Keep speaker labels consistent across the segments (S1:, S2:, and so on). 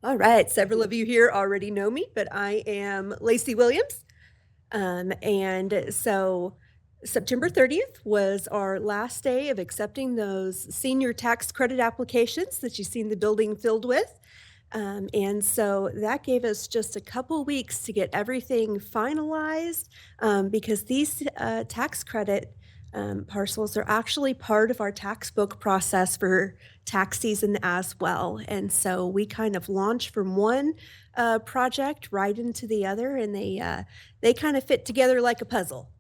S1: All right, several of you here already know me, but I am Lacy Williams. And so September 30th was our last day of accepting those senior tax credit applications that you've seen the building filled with. And so that gave us just a couple weeks to get everything finalized because these tax credit parcels are actually part of our tax book process for tax season as well. And so we kind of launch from one project right into the other, and they kind of fit together like a puzzle.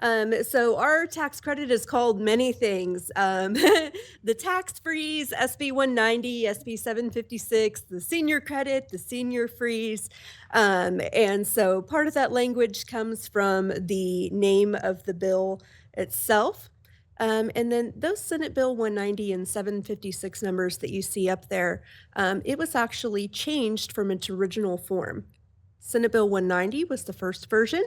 S1: So our tax credit is called many things. The tax freeze, SB 190, SB 756, the senior credit, the senior freeze. And so part of that language comes from the name of the bill itself. And then those Senate Bill 190 and 756 numbers that you see up there, it was actually changed from its original form. Senate Bill 190 was the first version,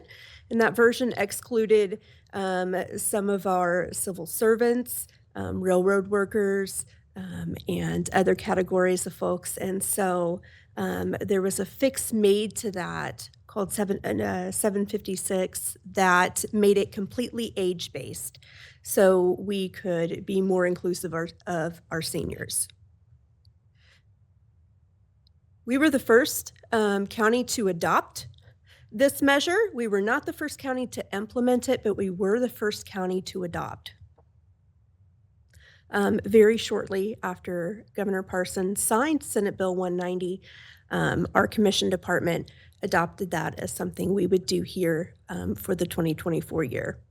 S1: and that version excluded some of our civil servants, railroad workers, and other categories of folks. And so there was a fix made to that called 756 that made it completely age-based, so we could be more inclusive of our seniors. We were the first county to adopt this measure. We were not the first county to implement it, but we were the first county to adopt. Very shortly after Governor Parson signed Senate Bill 190, our commission department adopted that as something we would do here for the 2024 year.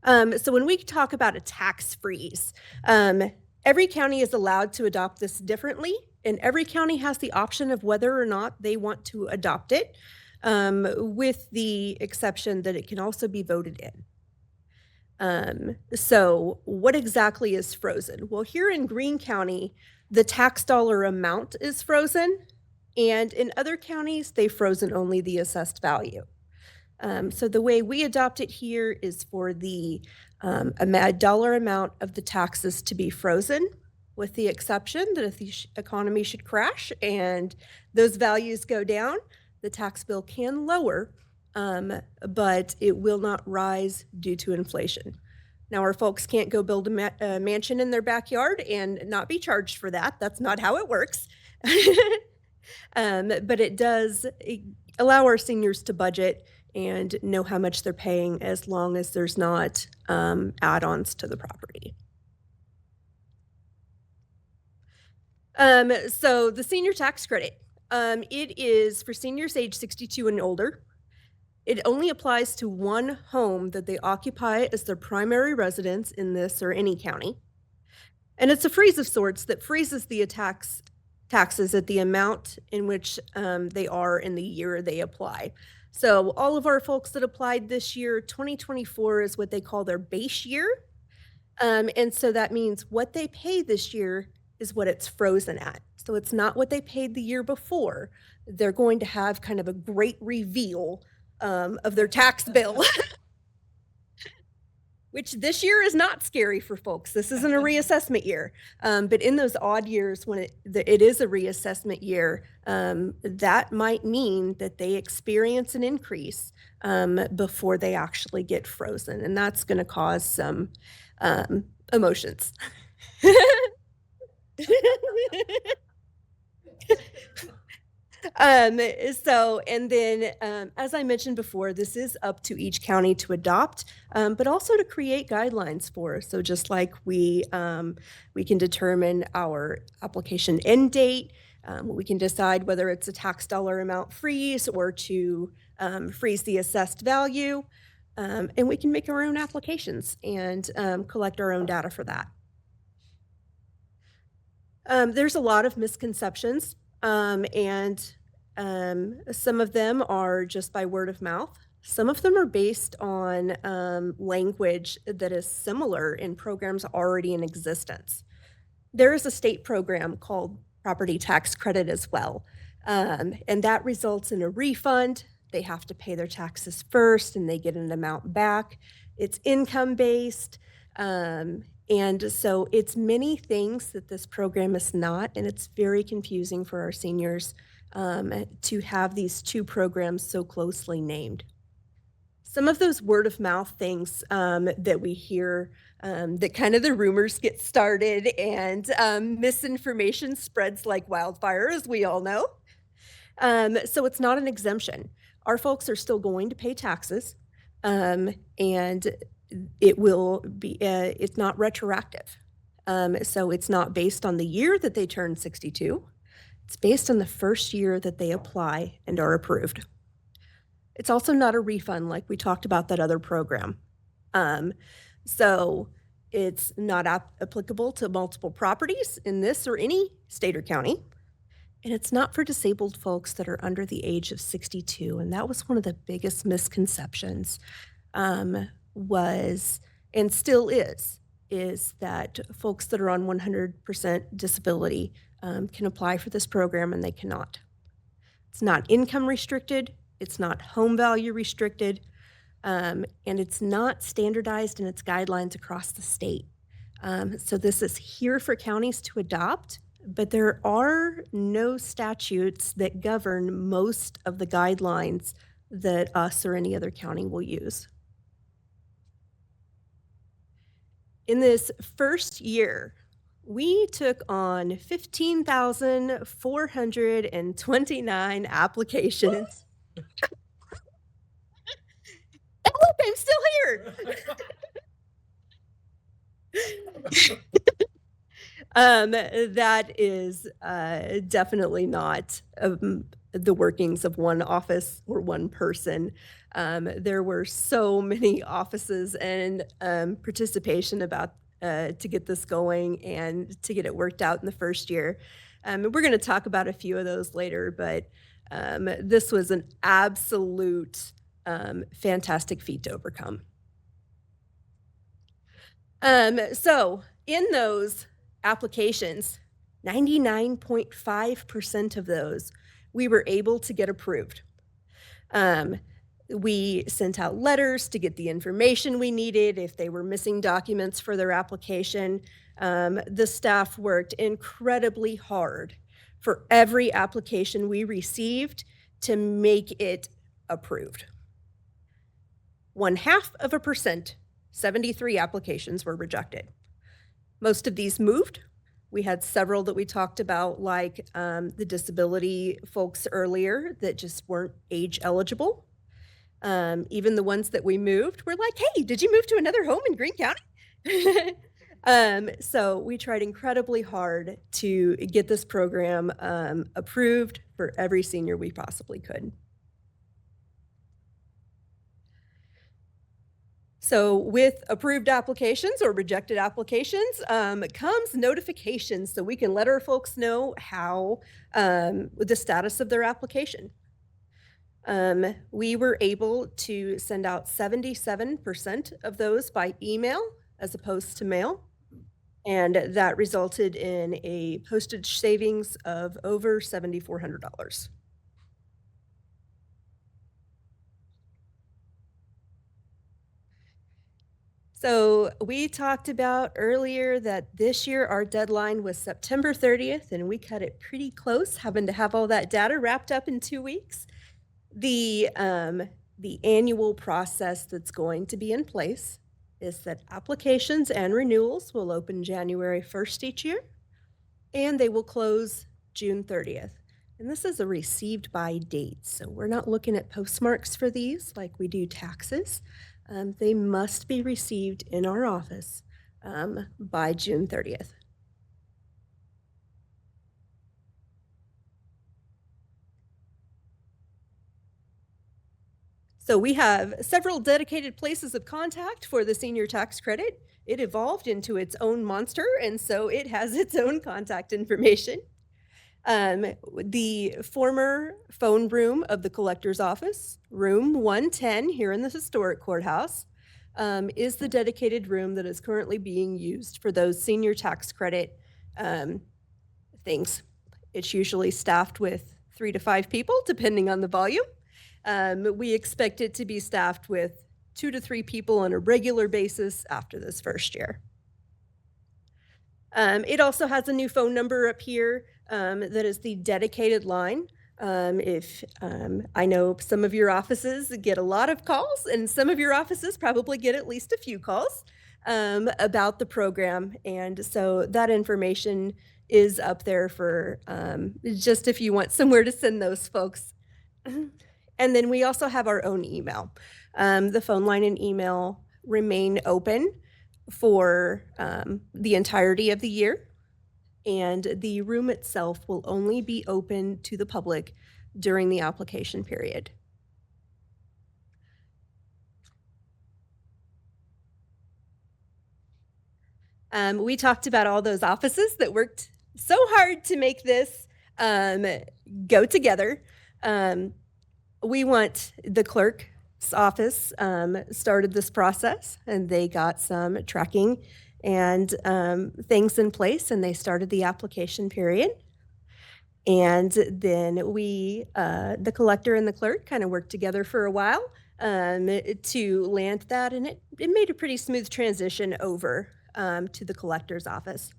S1: So when we talk about a tax freeze, every county is allowed to adopt this differently, and every county has the option of whether or not they want to adopt it, with the exception that it can also be voted in. So what exactly is frozen? Well, here in Greene County, the tax dollar amount is frozen, and in other counties, they've frozen only the assessed value. So the way we adopt it here is for the dollar amount of the taxes to be frozen, with the exception that if the economy should crash and those values go down, the tax bill can lower, but it will not rise due to inflation. Now, our folks can't go build a mansion in their backyard and not be charged for that. That's not how it works. But it does allow our seniors to budget and know how much they're paying as long as there's not add-ons to the property. So the senior tax credit, it is for seniors age 62 and older. It only applies to one home that they occupy as their primary residence in this or any county. And it's a freeze of sorts that freezes the taxes at the amount in which they are in the year they apply. So all of our folks that applied this year, 2024 is what they call their base year. And so that means what they pay this year is what it's frozen at. So it's not what they paid the year before. They're going to have kind of a great reveal of their tax bill, which this year is not scary for folks. This isn't a reassessment year. But in those odd years when it is a reassessment year, that might mean that they experience an increase before they actually get frozen. And that's going to cause some emotions. And then, as I mentioned before, this is up to each county to adopt, but also to create guidelines for. So just like we can determine our application end date, we can decide whether it's a tax dollar amount freeze or to freeze the assessed value, and we can make our own applications and collect our own data for that. There's a lot of misconceptions, and some of them are just by word of mouth. Some of them are based on language that is similar in programs already in existence. There is a state program called Property Tax Credit as well, and that results in a refund. They have to pay their taxes first, and they get an amount back. It's income-based. And so it's many things that this program is not, and it's very confusing for our seniors to have these two programs so closely named. Some of those word of mouth things that we hear, that kind of the rumors get started and misinformation spreads like wildfire, as we all know. So it's not an exemption. Our folks are still going to pay taxes, and it will be, it's not retroactive. So it's not based on the year that they turn 62. It's based on the first year that they apply and are approved. It's also not a refund like we talked about that other program. Um, so it's not applicable to multiple properties in this or any state or county. And it's not for disabled folks that are under the age of 62. And that was one of the biggest misconceptions, was, and still is that folks that are on 100% disability can apply for this program and they cannot. It's not income restricted. It's not home value restricted. And it's not standardized in its guidelines across the state. So this is here for counties to adopt, but there are no statutes that govern most of the guidelines that us or any other county will use. In this first year, we took on 15,429 applications. And look, I'm still here. That is definitely not the workings of one office or one person. There were so many offices and participation about to get this going and to get it worked out in the first year. We're going to talk about a few of those later, but this was an absolute fantastic feat to overcome. So in those applications, 99.5% of those we were able to get approved. We sent out letters to get the information we needed if they were missing documents for their application. The staff worked incredibly hard for every application we received to make it approved. 0.5%, 73 applications were rejected. Most of these moved. We had several that we talked about, like the disability folks earlier that just weren't age eligible. Even the ones that we moved were like, hey, did you move to another home in Greene County? So we tried incredibly hard to get this program approved for every senior we possibly could. So with approved applications or rejected applications comes notifications so we can let our folks know how the status of their application. We were able to send out 77% of those by email as opposed to mail. And that resulted in a postage savings of over $7,400. So we talked about earlier that this year our deadline was September 30th, and we cut it pretty close, having to have all that data wrapped up in 2 weeks. The annual process that's going to be in place is that applications and renewals will open January 1st each year, and they will close June 30th. And this is a received by date, so we're not looking at postmarks for these like we do taxes. They must be received in our office by June 30th. So we have several dedicated places of contact for the senior tax credit. It evolved into its own monster, and so it has its own contact information. The former phone room of the collector's office, room 110 here in the historic courthouse, is the dedicated room that is currently being used for those senior tax credit things. It's usually staffed with 3 to 5 people, depending on the volume. We expect it to be staffed with 2 to 3 people on a regular basis after this first year. It also has a new phone number up here that is the dedicated line. If I know some of your offices get a lot of calls, and some of your offices probably get at least a few calls about the program. And so that information is up there for just if you want somewhere to send those folks. Mhm. And then we also have our own email. The phone line and email remain open for the entirety of the year, and the room itself will only be open to the public during the application period. We talked about all those offices that worked so hard to make this um, go together. Um, we want the clerk's office started this process, and they got some tracking and things in place, and they started the application period. And then the collector and the clerk kind of worked together for a while to land that, and it made a pretty smooth transition over to the collector's office.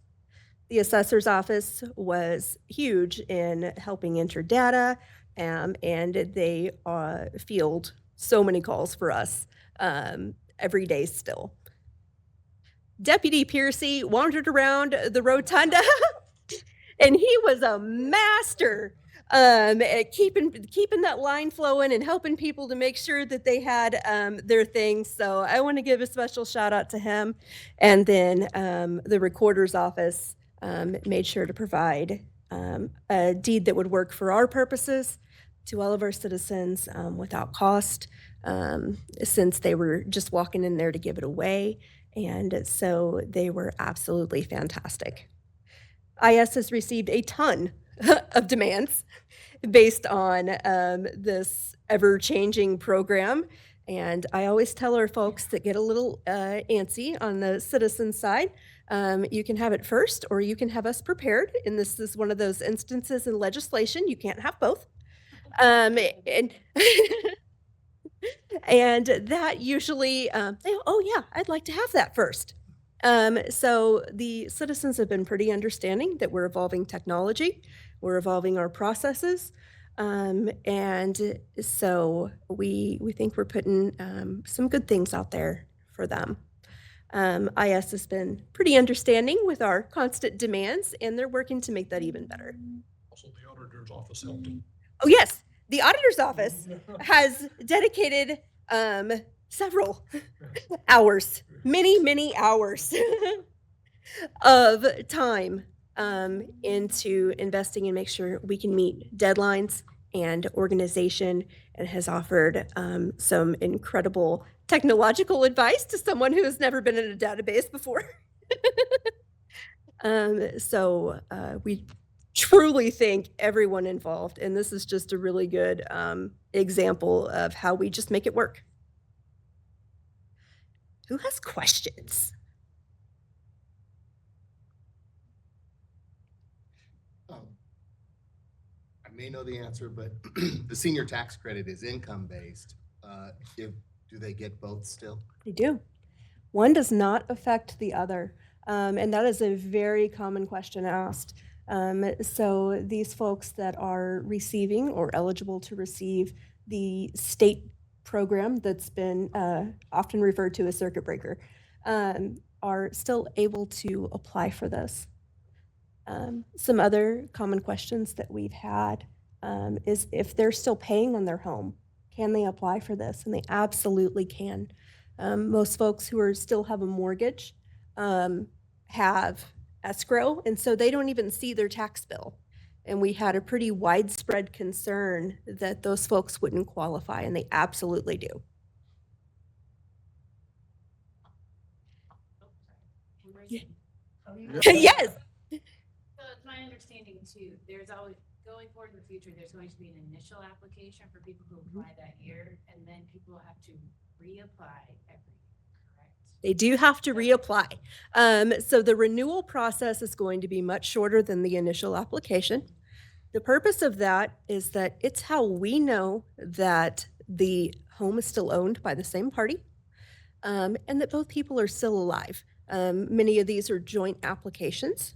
S1: The assessor's office was huge in helping enter data, and they field so many calls for us every day still. Deputy Piercy wandered around the rotunda and he was a master at keeping that line flowing and helping people to make sure that they had their things. So I want to give a special shout out to him. And then the recorder's office made sure to provide a deed that would work for our purposes to all of our citizens without cost, since they were just walking in there to give it away. And so they were absolutely fantastic. IS has received a ton of demands based on this ever changing program. And I always tell our folks that get a little antsy on the citizen side, you can have it first or you can have us prepared. And this is one of those instances in legislation, you can't have both. And and that usually, oh yeah, I'd like to have that first. So the citizens have been pretty understanding that we're evolving technology, we're evolving our processes, and so we think we're putting some good things out there for them. IS has been pretty understanding with our constant demands, and they're working to make that even better.
S2: Also, the auditor's office helped.
S1: Oh, yes, the auditor's office has dedicated several hours, many hours of time into investing and make sure we can meet deadlines and organization, and has offered some incredible technological advice to someone who has never been in a database before. So we truly thank everyone involved, and this is just a really good example of how we just make it work. Who has questions?
S3: Um, I may know the answer, but the senior tax credit is income-based. Do they get both still?
S1: They do. One does not affect the other. And that is a very common question asked. So these folks that are receiving or eligible to receive the state program that's been often referred to as circuit breaker are still able to apply for this. Some other common questions that we've had is if they're still paying on their home, can they apply for this? And they absolutely can. Most folks who are still have a mortgage have escrow, and so they don't even see their tax bill. And we had a pretty widespread concern that those folks wouldn't qualify, and they absolutely do. Yes.
S4: So it's my understanding too, there's always, going forward in the future, there's going to be an initial application for people who apply that year, and then people have to reapply every year, correct?
S1: They do have to reapply. So the renewal process is going to be much shorter than the initial application. The purpose of that is that it's how we know that the home is still owned by the same party, and that both people are still alive. Many of these are joint applications.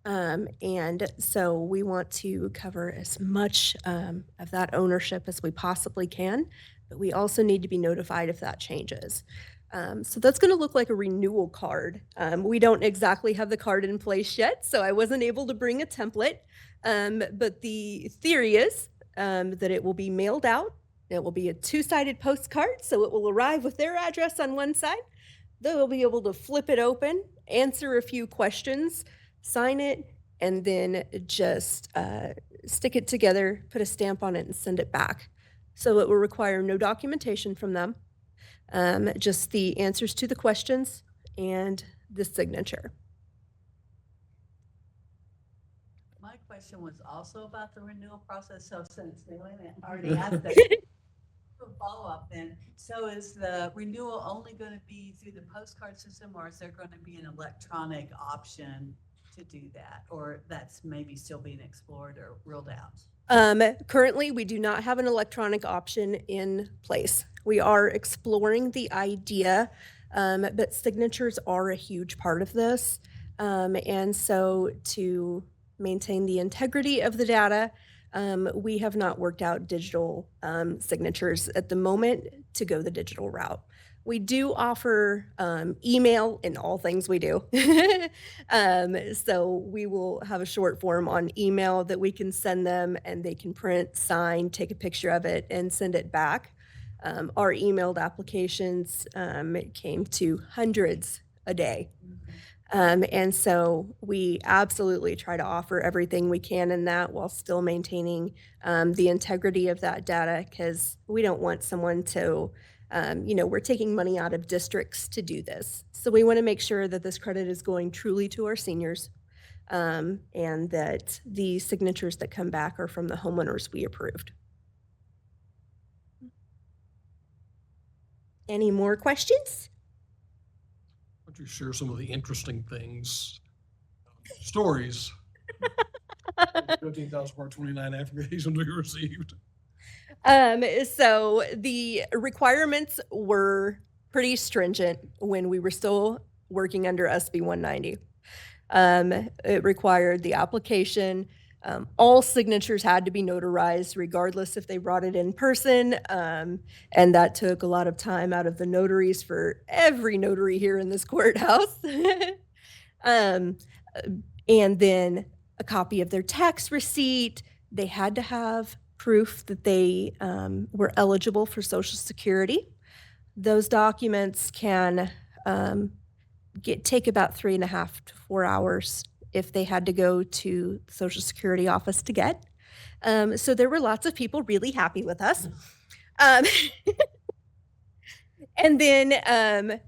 S1: And so we want to cover as much of that ownership as we possibly can, but we also need to be notified if that changes. So that's going to look like a renewal card. We don't exactly have the card in place yet, so I wasn't able to bring a template. But the theory is that it will be mailed out. It will be a two-sided postcard, so it will arrive with their address on one side. They'll be able to flip it open, answer a few questions, sign it, and then just stick it together, put a stamp on it, and send it back. So it will require no documentation from them, just the answers to the questions and the signature.
S5: My question was also about the renewal process, so since Elena already asked that, follow-up then. So is the renewal only going to be through the postcard system, or is there going to be an electronic option to do that? Or that's maybe still being explored or ruled out?
S1: Currently, we do not have an electronic option in place. We are exploring the idea, but signatures are a huge part of this. And so to maintain the integrity of the data, we have not worked out digital signatures at the moment to go the digital route. We do offer email in all things we do. So we will have a short form on email that we can send them, and they can print, sign, take a picture of it, and send it back. Our emailed applications came to hundreds a day. And so we absolutely try to offer everything we can in that while still maintaining the integrity of that data, because we don't want someone to, we're taking money out of districts to do this. So we want to make sure that this credit is going truly to our seniors, and that the signatures that come back are from the homeowners we approved. Any more questions?
S2: Why don't you share some of the interesting things, stories? 15,429 applications we received.
S1: So the requirements were pretty stringent when we were still working under SB 190. It required the application. All signatures had to be notarized regardless if they brought it in person. And that took a lot of time out of the notaries for every notary here in this courthouse. And then a copy of their tax receipt. They had to have proof that they were eligible for Social Security. Those documents can take about 3.5 to 4 hours if they had to go to the Social Security office to get. So there were lots of people really happy with us. And then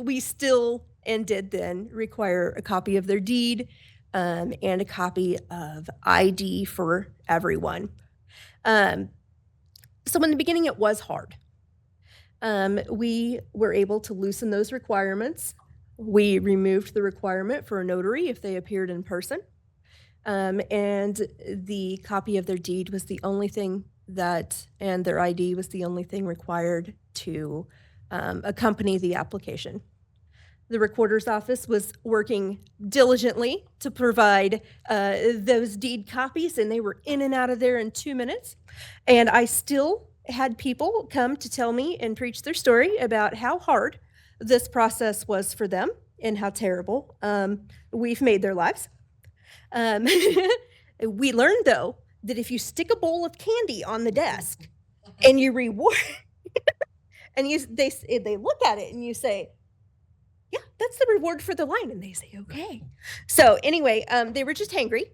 S1: we still and did then require a copy of their deed and a copy of ID for everyone. So in the beginning, it was hard. We were able to loosen those requirements. We removed the requirement for a notary if they appeared in person. And the copy of their deed was the only thing and their ID was the only thing required to accompany the application. The recorder's office was working diligently to provide those deed copies, and they were in and out of there in 2 minutes. And I still had people come to tell me and preach their story about how hard this process was for them and how terrible we've made their lives. We learned, though, that if you stick a bowl of candy on the desk and you reward, and they look at it and you say, yeah, that's the reward for the line. And they say, okay. So anyway, they were just hangry.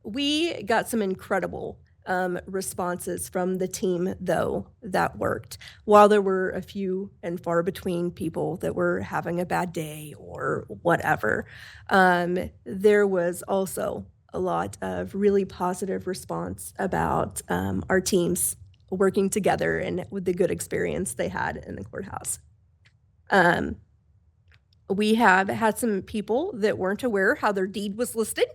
S1: We got some incredible responses from the team, though, that worked. While there were a few and far between people that were having a bad day or whatever, there was also a lot of really positive response about our teams working together and with the good experience they had in the courthouse. We have had some people that weren't aware how their deed was listed,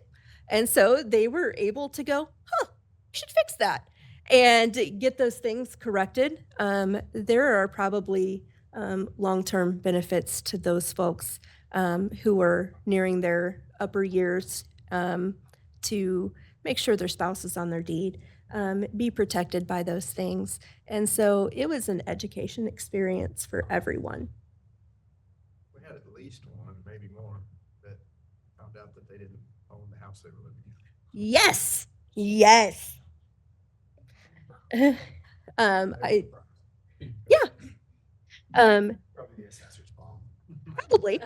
S1: and so they were able to go, we should fix that, and get those things corrected. There are probably long-term benefits to those folks who are nearing their upper years to make sure their spouse is on their deed, be protected by those things. And so it was an education experience for everyone.
S6: We had at least one, maybe more, that found out that they didn't own the house they were living in.
S1: Yes, yes. I yeah.
S3: Probably the assessor's bomb.
S1: Probably.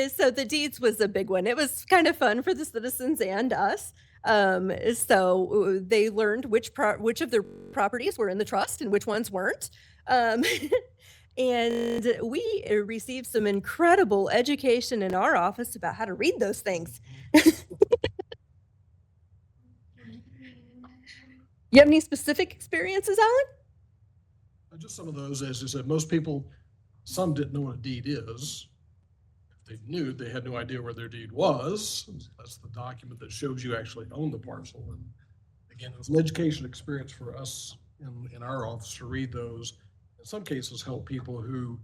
S1: So the deeds was a big one. It was kind of fun for the citizens and us. So they learned which of their properties were in the trust and which ones weren't. Um, and we received some incredible education in our office about how to read those things. You have any specific experiences, Alan?
S2: Just some of those, as you said, most people, some didn't know what a deed is. If they knew, they had no idea where their deed was. That's the document that shows you actually own the parcel. And again, it was an education experience for us in our office to read those. In some cases, help people who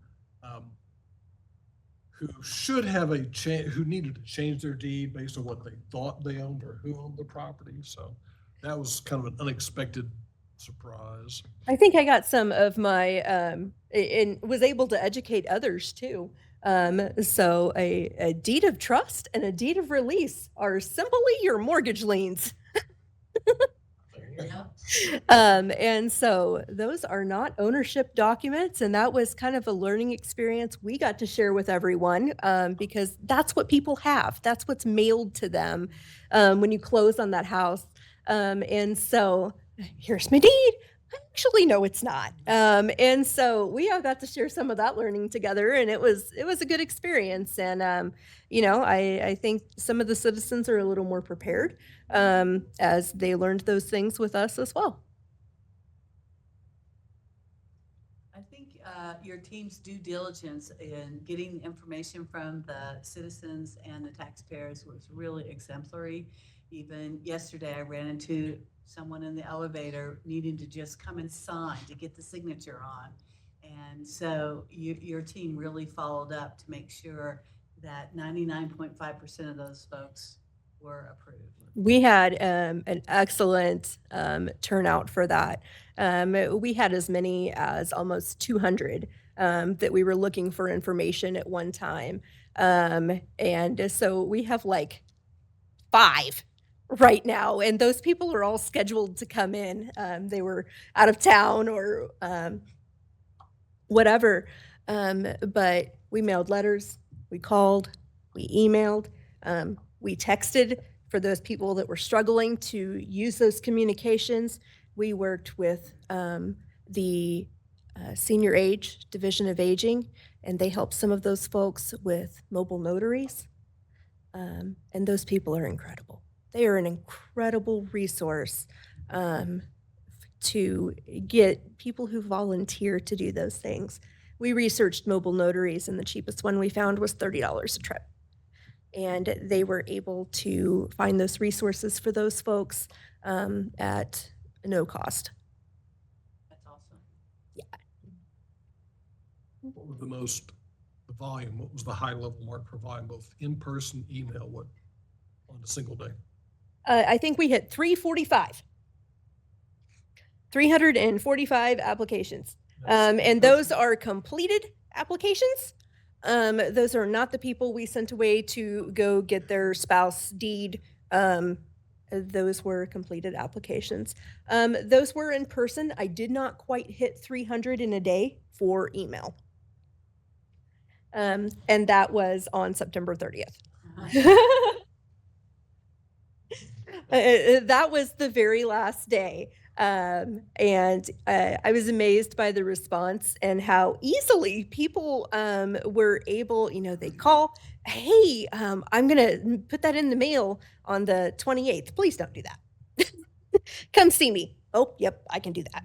S2: should have who needed to change their deed based on what they thought they owned or who owned the property. So that was kind of an unexpected surprise.
S1: I think I got some of my and was able to educate others too. So a deed of trust and a deed of release are simply your mortgage liens. And so those are not ownership documents, and that was kind of a learning experience we got to share with everyone because that's what people have. That's what's mailed to them when you close on that house. And so here's my deed. Actually, no, it's not. And so we all got to share some of that learning together, and it was a good experience. And I think some of the citizens are a little more prepared as they learned those things with us as well.
S5: I think your team's due diligence in getting information from the citizens and the taxpayers was really exemplary. Even yesterday, I ran into someone in the elevator needing to just come and sign to get the signature on. And so your team really followed up to make sure that 99.5% of those folks were approved.
S1: We had an excellent turnout for that. We had as many as almost 200 that we were looking for information at one time. And so we have like 5 right now, and those people are all scheduled to come in. They were out of town or whatever. But we mailed letters, we called, we emailed, we texted for those people that were struggling to use those communications. We worked with the Senior Age Division of Aging, and they helped some of those folks with mobile notaries. And those people are incredible. They are an incredible resource to get people who volunteer to do those things. We researched mobile notaries, and the cheapest one we found was $30 a trip. And they were able to find those resources for those folks at no cost.
S5: That's awesome.
S2: What was the volume? What was the high level mark for volume, both in person, email, what on a single day?
S1: I think we hit 345 applications. And those are completed applications. Those are not the people we sent away to go get their spouse deed. Those were completed applications. Those were in person. I did not quite hit 300 in a day for email. And that was on September 30th. That was the very last day. And I was amazed by the response and how easily people were able, they call, hey, I'm going to put that in the mail on the 28th. Please don't do that. Come see me. Oh, yep, I can do that.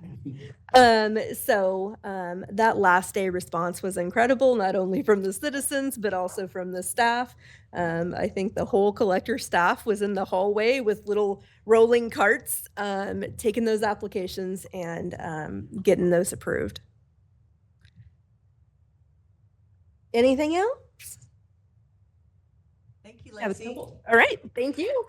S1: That last day response was incredible, not only from the citizens, but also from the staff. I think the whole collector staff was in the hallway with little rolling carts, taking those applications and getting those approved. Anything else?
S5: Thank you,
S1: Have a
S5: Lacy.
S1: couple. All right, thank you.